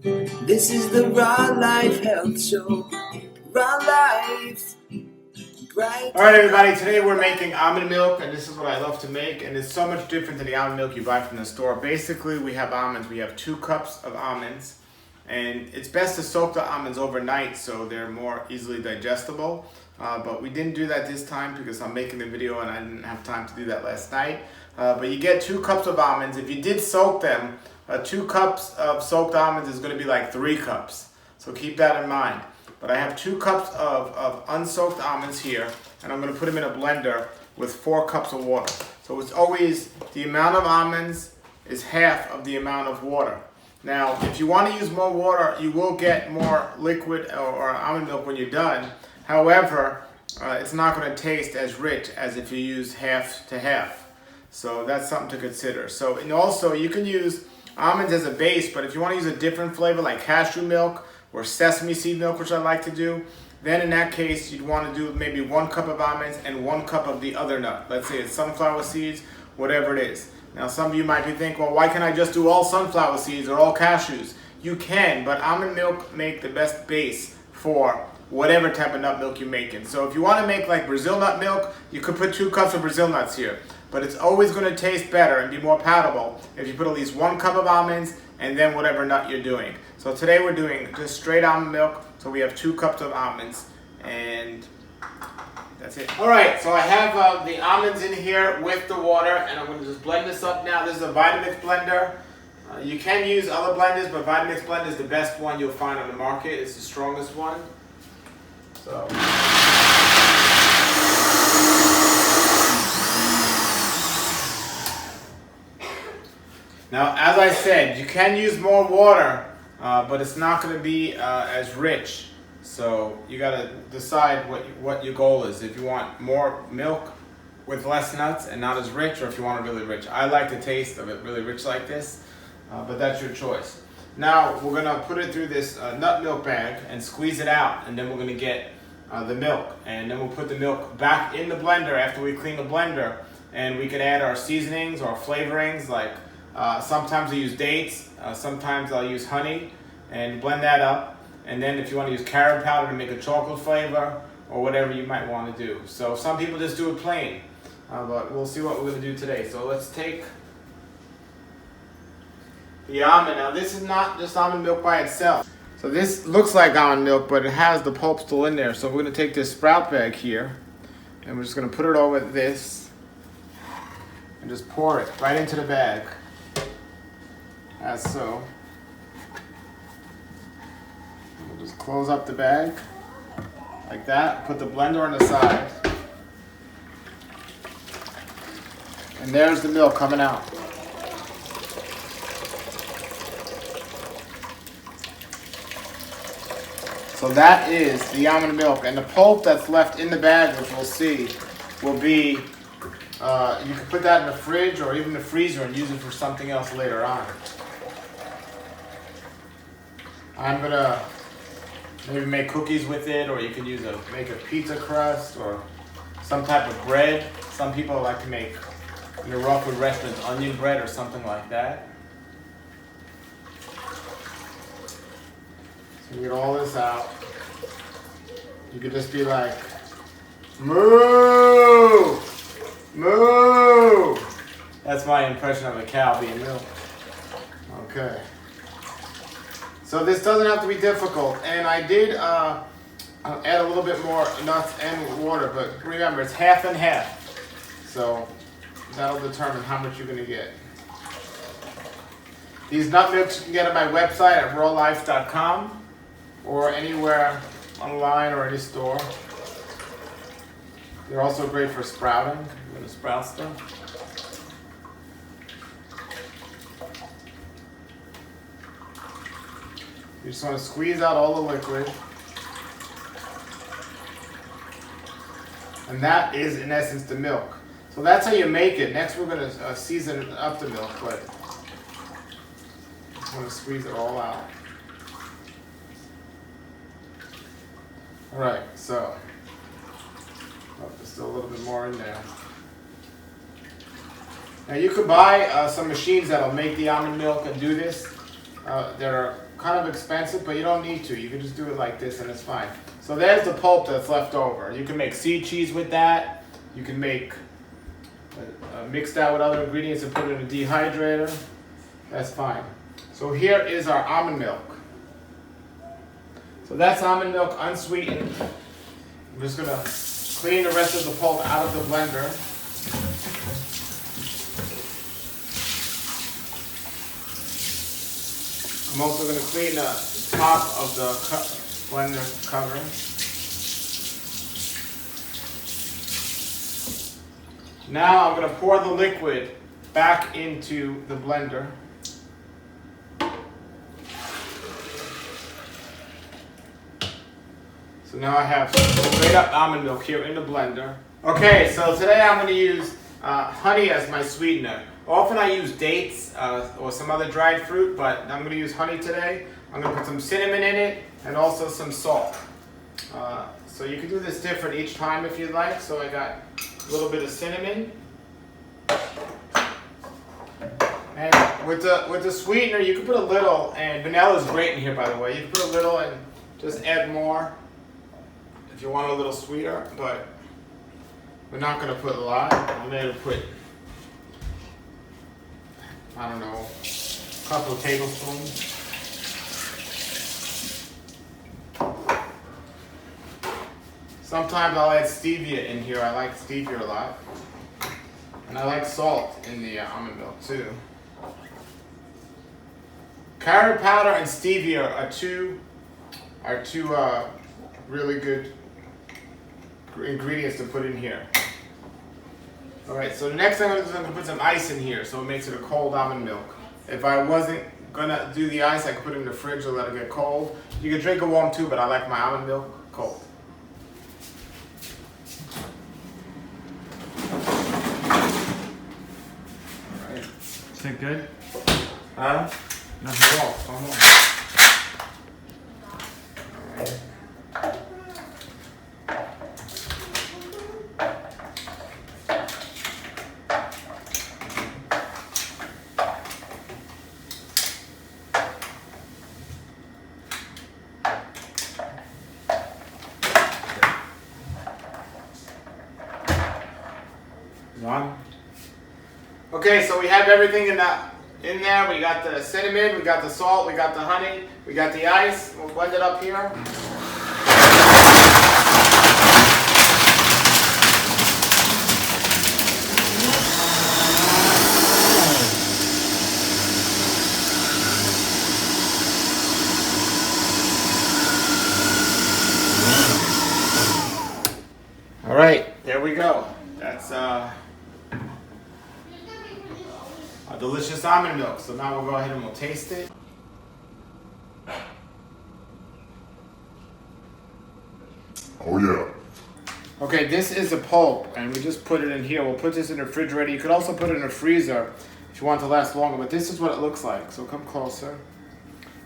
This is the Raw Life Health Show. Raw Life. Bright. Alright everybody, today we're making almond milk, and this is what I love to make, and it's so much different than the almond milk you buy from the store. Basically, we have almonds. We have 2 cups of almonds, and it's best to soak the almonds overnight so they're more easily digestible. But we didn't do that this time because I'm making the video and I didn't have time to do that last night. But you get 2 cups of almonds. If you did soak them, 2 cups of soaked almonds is going to be like 3 cups. So keep that in mind. But I have 2 cups of unsoaked almonds here, and I'm going to put them in a blender with 4 cups of water. So it's always the amount of almonds is half of the amount of water. Now, if you want to use more water, you will get more liquid or almond milk when you're done. However, it's not going to taste as rich as if you use half to half. So that's something to consider. So, and also you can use almonds as a base, but if you want to use a different flavor like cashew milk or sesame seed milk, which I like to do, then in that case you'd want to do maybe 1 cup of almonds and 1 cup of the other nut. Let's say it's sunflower seeds, whatever it is. Now some of you might be thinking, well, why can't I just do all sunflower seeds or all cashews? You can, but almond milk make the best base for whatever type of nut milk you're making. So if you want to make like Brazil nut milk, you could put 2 cups of Brazil nuts here. But it's always going to taste better and be more palatable if you put at least 1 cup of almonds and then whatever nut you're doing. So today we're doing just straight almond milk. So we have 2 cups of almonds, and that's it. All right, so I have the almonds in here with the water, and I'm going to just blend this up now. This is a Vitamix blender. You can use other blenders, but Vitamix blender is the best one you'll find on the market. It's the strongest one. So. Now, as I said, you can use more water, but it's not going to be as rich. So you got to decide what your goal is. If you want more milk with less nuts and not as rich, or if you want it really rich. I like the taste of it really rich like this, but that's your choice. Now we're going to put it through this nut milk bag and squeeze it out, and then we're going to get the milk. And then we'll put the milk back in the blender after we clean the blender, and we can add our seasonings or flavorings like sometimes I use dates, sometimes I'll use honey, and blend that up. And then if you want to use carrot powder to make a chocolate flavor or whatever you might want to do. So some people just do it plain, but we'll see what we're going to do today. So let's take the almond. Now this is not just almond milk by itself. So this looks like almond milk, but it has the pulp still in there. So we're going to take this sprout bag here, and we're just going to put it over this and just pour it right into the bag. As so. We'll just close up the bag like that, put the blender on the side, and there's the milk coming out. So that is the almond milk, and the pulp that's left in the bag, which we'll see, will be, you can put that in the fridge or even the freezer and use it for something else later on. I'm gonna maybe make cookies with it, or you can make a pizza crust or some type of bread. Some people like to make in the raw food restaurants onion bread or something like that. So you get all this out. You could just be like, moo, moo. That's my impression of a cow being milked. Okay. So this doesn't have to be difficult, and I did add a little bit more nuts and water, but remember it's half and half. So that'll determine how much you're going to get. These nut milks you can get at my website at rawlife.com or anywhere online or any store. They're also great for sprouting. You're going to sprout stuff. You just want to squeeze out all the liquid. And that is, in essence, the milk. So that's how you make it. Next, we're going to season up the milk, but just want to squeeze it all out. All right, so there's still a little bit more in there. Now you could buy some machines that'll make the almond milk and do this. There are kind of expensive, but you don't need to. You can just do it like this and it's fine. So there's the pulp that's left over. You can make seed cheese with that. You can make mix that with other ingredients and put it in a dehydrator. That's fine. So here is our almond milk. So that's almond milk unsweetened. I'm just gonna clean the rest of the pulp out of the blender. I'm also going to clean the top of the blender cover. Now I'm going to pour the liquid back into the blender. So now I have straight up almond milk here in the blender. Okay, so today I'm going to use honey as my sweetener. Often I use dates or some other dried fruit, but I'm going to use honey today. I'm going to put some cinnamon in it and also some salt. So you can do this different each time if you'd like. So I got a little bit of cinnamon. And with the sweetener, you can put a little, and vanilla is great in here by the way. You can put a little and just add more if you want a little sweeter, but we're not going to put a lot. I'm going to put, I don't know, a couple of tablespoons. Sometimes I'll add stevia in here. I like stevia a lot. And I like salt in the almond milk too. Carrot powder and stevia are two really good ingredients to put in here. Alright, so the next thing I'm going to put some ice in here so it makes it a cold almond milk. If I wasn't going to do the ice, I could put it in the fridge and let it get cold. You can drink it warm too, but I like my almond milk cold. Alright. Is it good? Huh? Nothing. Come on. Alright. One. Okay, so we have everything in there. We got the cinnamon, we got the salt, we got the honey, we got the ice. We'll blend it up here. All right, there we go. That's a delicious almond milk. So now we'll go ahead and we'll taste it. Oh yeah. Okay, this is a pulp, and we just put it in here. We'll put this in the refrigerator. You could also put it in a freezer if you want to last longer, but this is what it looks like. So come closer.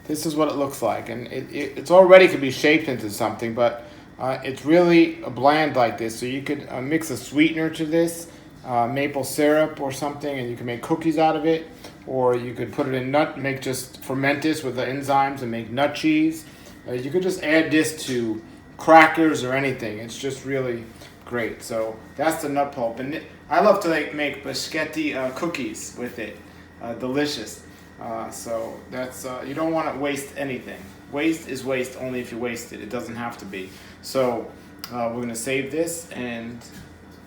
This is what it looks like, and it's already could be shaped into something, but it's really bland like this. So you could mix a sweetener to this, maple syrup or something, and you can make cookies out of it, or you could put it in just ferment this with the enzymes and make nut cheese. You could just add this to crackers or anything. It's just really great. So that's the nut pulp, and I love to make biscotti cookies with it. Delicious. So that's you don't want to waste anything. Waste is waste only if you waste it. It doesn't have to be. So we're gonna save this, and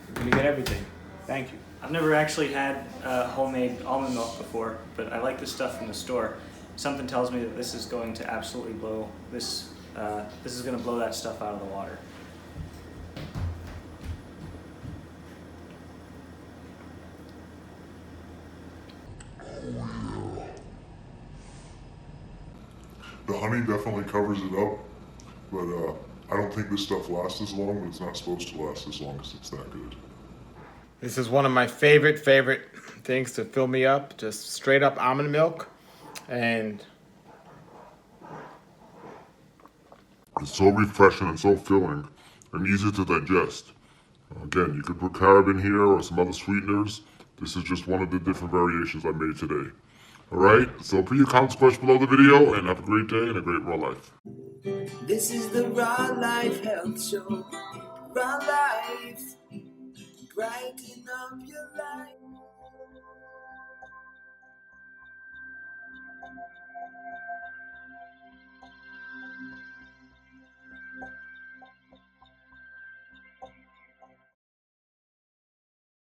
we're gonna get everything. Thank you. I've never actually had homemade almond milk before, but I like this stuff from the store. Something tells me that this is going to absolutely blow this. This is going to blow that stuff out of the water. The honey definitely covers it up, but I don't think this stuff lasts as long, but it's not supposed to last as long as it's that good. This is one of my favorite things to fill me up. Just straight up almond milk, and It's so refreshing and so filling and easy to digest. Again, you could put carob in here or some other sweeteners. This is just one of the different variations I made today. Alright, so put your comments, questions below the video, and have a great day and a great raw life. This is the Raw Life Health Show. Raw Life. Brighten up your life.